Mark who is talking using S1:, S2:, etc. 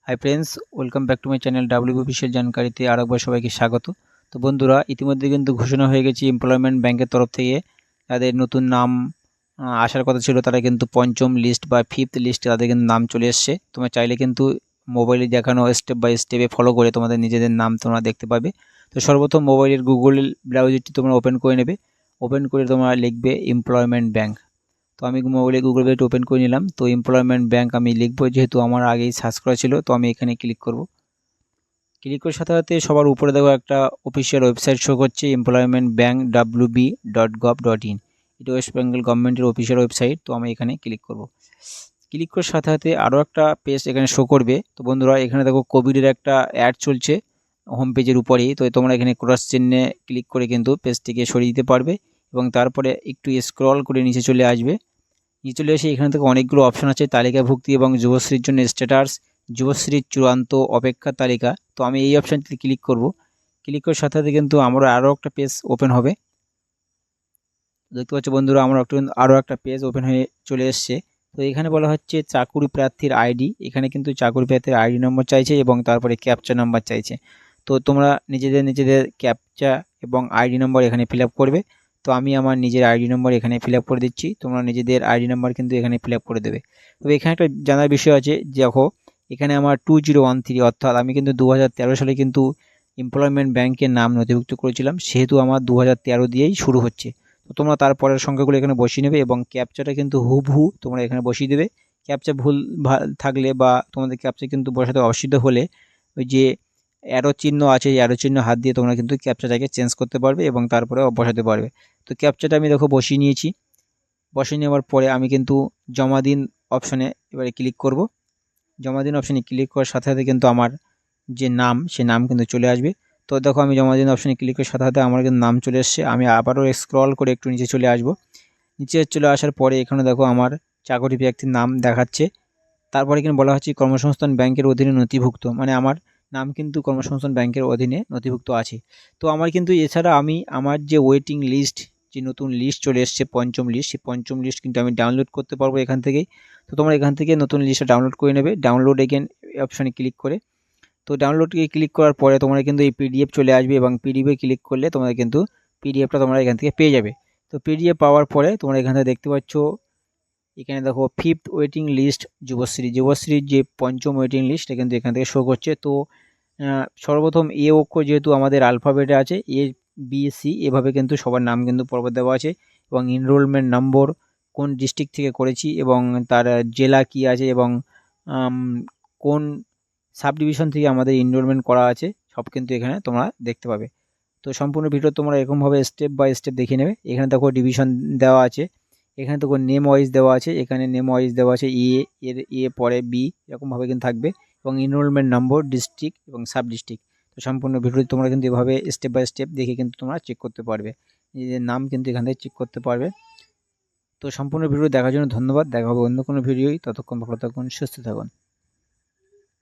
S1: High friends, welcome back to my channel W official জানকারিতে আরেকবার সবাইকে স্বাগত। তো বন্ধুরা, ইতিমধ্যে কিন্তু ঘোষণা হয়ে গেছে এমপ্লয়মেন্ট ব্যাংকের তরফ থেকে তাদের নতুন নাম আসার কথা ছিল। তারা কিন্তু পঞ্চম লিস্ট বা ফিফথ লিস্টে তাদের কিন্তু নাম চলে এসছে। তোমরা চাইলে কিন্তু মোবাইলে দেখানো স্টেপ বাই স্টেপে ফলো করে তোমাদের নিজেদের নাম তোমরা দেখতে পাবে। তো সর্বপ্রথম মোবাইলের গুগল ব্রাউজারটি তোমরা ওপেন করে নেবে। ওপেন করে তোমরা লিখবে এমপ্লয়মেন্ট ব্যাংক। তো আমি মোবাইলে গুগল ব্রাউজার ওপেন করে নিলাম। তো এমপ্লয়মেন্ট ব্যাংক আমি লিখবো, যেহেতু আমার আগেই সার্চ করা ছিল। তো আমি এখানে ক্লিক করব। ক্লিক করার সাথে সাথে সবার উপরে দেখো একটা অফিসিয়াল ওয়েবসাইট শো করছে, এমপ্লয়মেন্ট ব্যাংক wb.gov.in। এটা ওয়েস্ট বেঙ্গল গভর্নমেন্টের অফিসিয়াল ওয়েবসাইট। তো আমি এখানে ক্লিক করব। ক্লিক করার সাথে সাথে আরও একটা পেজ এখানে শো করবে। তো বন্ধুরা, এখানে দেখো কোভিডের একটা অ্যাড চলছে হোম পেজের উপরেই। তো তোমরা এখানে ক্রস চিহ্নে ক্লিক করে কিন্তু পেজটিকে সরিয়ে দিতে পারবে এবং তারপরে একটু স্ক্রল করে নিচে চলে আসবে। নিচে চলে এসে এখানে থেকে অনেকগুলো অপশন আছে, তালিকাভুক্তি এবং যুবশ্রীর জন্য স্ট্যাটাস, যুবশ্রীর চূড়ান্ত অপেক্ষার তালিকা। তো আমি এই অপশানটিতে ক্লিক করব। ক্লিক করার সাথে সাথে কিন্তু আমরা আরও একটা পেজ ওপেন হবে। দেখতে পাচ্ছ বন্ধুরা, আমরা আরও একটা পেজ ওপেন হয়ে চলে এসছে। তো এখানে বলা হচ্ছে চাকুরি প্রার্থীর আইডি। এখানে কিন্তু চাকুরি প্রার্থীর আইডি নম্বর চাইছে এবং তারপরে ক্যাপচা নাম্বার চাইছে। তো তোমরা নিজেদের ক্যাপচা এবং আইডি নম্বর এখানে ফিল করবে। তো আমি আমার নিজের আইডি নম্বর এখানে ফিল করে দিচ্ছি। তোমরা নিজেদের আইডি নম্বর কিন্তু এখানে ফিল করে দেবে। তবে এখানে একটা জানার বিষয় আছে, দেখো এখানে আমার 2013, অর্থাৎ আমি কিন্তু 2013 সালে কিন্তু এমপ্লয়মেন্ট ব্যাংকের নাম নথিভুক্ত করেছিলাম, সেহেতু আমার 2013 দিয়েই শুরু হচ্ছে। তো তোমরা তারপরের সংখ্যাগুলো এখানে বসিয়ে নেবে এবং ক্যাপচাটা কিন্তু হুবহু তোমরা এখানে বসিয়ে দেবে। ক্যাপচা ভুল থাকলে বা তোমাদের ক্যাপচা কিন্তু বসাতে অসুবিধা হলে ওই যে অ্যারো চিহ্ন আছে, এই অ্যারো চিহ্ন হাত দিয়ে তোমরা কিন্তু ক্যাপচাটাকে চেঞ্জ করতে পারবে এবং তারপরে বসাতে পারবে। তো ক্যাপচাটা আমি দেখো বসিয়ে নিয়েছি। বসিয়ে নেওয়ার পরে আমি কিন্তু জমা দিন অপশনে এবারে ক্লিক করব। জমা দিন অপশনে ক্লিক করার সাথে সাথে কিন্তু আমার যে নাম, সে নাম কিন্তু চলে আসবে। তো দেখো আমি জমা দিন অপশনে ক্লিক করার সাথে সাথে আমার কিন্তু নাম চলে এসছে। আমি আবারও স্ক্রল করে একটু নিচে চলে আসব। নিচে চলে আসার পরে এখানে দেখো আমার চাকরি প্রার্থীর নাম দেখাচ্ছে। তারপরে এখানে বলা হচ্ছে কর্মসংস্থান ব্যাংকের অধীনে নথিভুক্ত, মানে আমার নাম কিন্তু কর্মসংস্থান ব্যাংকের অধীনে নথিভুক্ত আছে। তো আমার কিন্তু এছাড়া আমি আমার যে ওয়েটিং লিস্ট, যে নতুন লিস্ট চলে এসছে পঞ্চম লিস্ট, সেই পঞ্চম লিস্ট কিন্তু আমি ডাউনলোড করতে পারবো এখান থেকেই। তো তোমরা এখান থেকে নতুন লিস্টটা ডাউনলোড করে নেবে, ডাউনলোড এগেন অপশানে ক্লিক করে। তো ডাউনলোডকে ক্লিক করার পরে তোমরা কিন্তু এই পিডিএফ চলে আসবে এবং পিডিএফে ক্লিক করলে তোমরা কিন্তু পিডিএফটা তোমরা এখান থেকে পেয়ে যাবে। তো পিডিএফ পাওয়ার পরে তোমরা এখান থেকে দেখতে পাচ্ছ, এখানে দেখো ফিফথ ওয়েটিং লিস্ট যুবশ্রীর যে পঞ্চম ওয়েটিং লিস্ট, এটা কিন্তু এখান থেকে শো করছে। তো সর্বপ্রথম এ অক্ষর যেহেতু আমাদের আলফাবেটে আছে, এ বি সি এভাবে কিন্তু সবার নাম কিন্তু পরপর দেওয়া আছে এবং এনরোলমেন্ট নম্বর, কোন ডিস্ট্রিক্ট থেকে করেছি এবং তার জেলা কি আছে এবং কোন সাব ডিভিশন থেকে আমাদের এনরোলমেন্ট করা আছে, সব কিন্তু এখানে তোমরা দেখতে পাবে। তো সম্পূর্ণ ভিডিও তোমরা এরকমভাবে স্টেপ বাই স্টেপ দেখে নেবে। এখানে দেখো ডিভিশন দেওয়া আছে, এখানে দেখো নেম ওয়াইজ দেওয়া আছে, এখানে নেম ওয়াইজ দেওয়া আছে, এর পরে বি, এরকমভাবে কিন্তু থাকবে এবং এনরোলমেন্ট নম্বর, ডিস্ট্রিক্ট এবং সাব ডিস্ট্রিক্ট। তো সম্পূর্ণ ভিডিওটি তোমরা কিন্তু এভাবে স্টেপ বাই স্টেপ দেখে কিন্তু তোমরা চেক করতে পারবে, নিজেদের নাম কিন্তু এখান থেকে চেক করতে পারবে। তো সম্পূর্ণ ভিডিও দেখার জন্য ধন্যবাদ। দেখা হবে অন্য কোনো ভিডিওই। ততক্ষণ ভালো থাকুন, সুস্থ থাকুন।